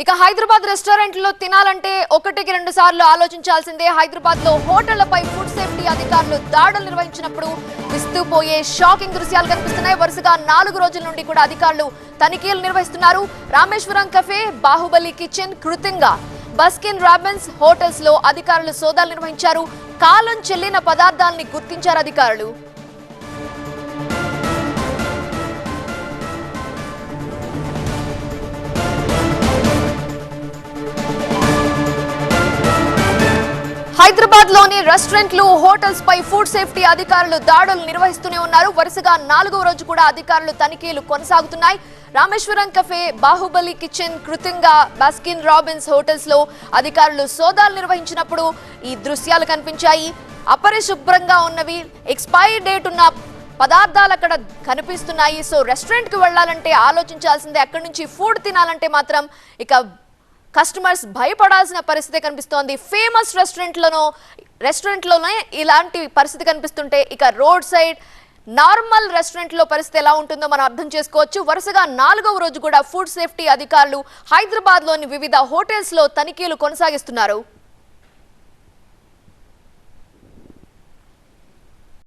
ఇక హైదరాబాద్ రెస్టారెంట్లో తినాలంటే ఒకటికి రెండు సార్లు ఆలోచించాల్సిందే. హైదరాబాద్ లో హోటళ్లపై ఫుడ్ సేఫ్టీ అధికారులు దాడులు నిర్వహించినప్పుడు విస్తుపోయే షాకింగ్ దృశ్యాలు కనిపిస్తున్నాయి. వరుసగా 4 రోజుల నుండి కూడా అధికారులు తనిఖీలు నిర్వహిస్తున్నారు. Rameswaram cafe, Bahubali kitchen, కృతింగా, బస్కిన్ Robbins hotels లో అధికారులు సోదాలు నిర్వహించారు. కాలం చెల్లిన పదార్థాలని గుర్తించారు అధికారులు. హైదరాబాద్ లోని రెస్టారెంట్లు, హోటల్స్ పై ఫుడ్ సేఫ్టీ అధికారులు దాడులు నిర్వహిస్తూనే ఉన్నారు. వరుసగా 4వ రోజు కూడా అధికారులు తనిఖీలు కొనసాగుతున్నాయి. రామేశ్వరం కఫే, బాహుబలి కిచెన్, కృతింగా, బాస్కిన్ రాబిన్స్ హోటల్స్ లో అధికారులు సోదాలు నిర్వహించినప్పుడు ఈ దృశ్యాలు కనిపించాయి. అపరిశుభ్రంగా ఉన్నవి, ఎక్స్పైరీ డేట్ ఉన్న పదార్థాలు అక్కడ కనిపిస్తున్నాయి. సో రెస్టారెంట్ కి వెళ్లాలంటే ఆలోచించాల్సిందే. అక్కడి నుంచి ఫుడ్ తినాలంటే మాత్రం ఇక కస్టమర్స్ భయపడాల్సిన పరిస్థితి కనిపిస్తోంది. ఫేమస్ రెస్టారెంట్లోనే ఇలాంటి పరిస్థితి కనిపిస్తుంటే ఇక రోడ్ సైడ్ నార్మల్ రెస్టారెంట్లో పరిస్థితి ఎలా ఉంటుందో మనం అర్థం చేసుకోవచ్చు. వరుసగా 4వ రోజు కూడా ఫుడ్ సేఫ్టీ అధికారులు హైదరాబాద్లోని వివిధ హోటల్స్లో తనిఖీలు కొనసాగిస్తున్నారు.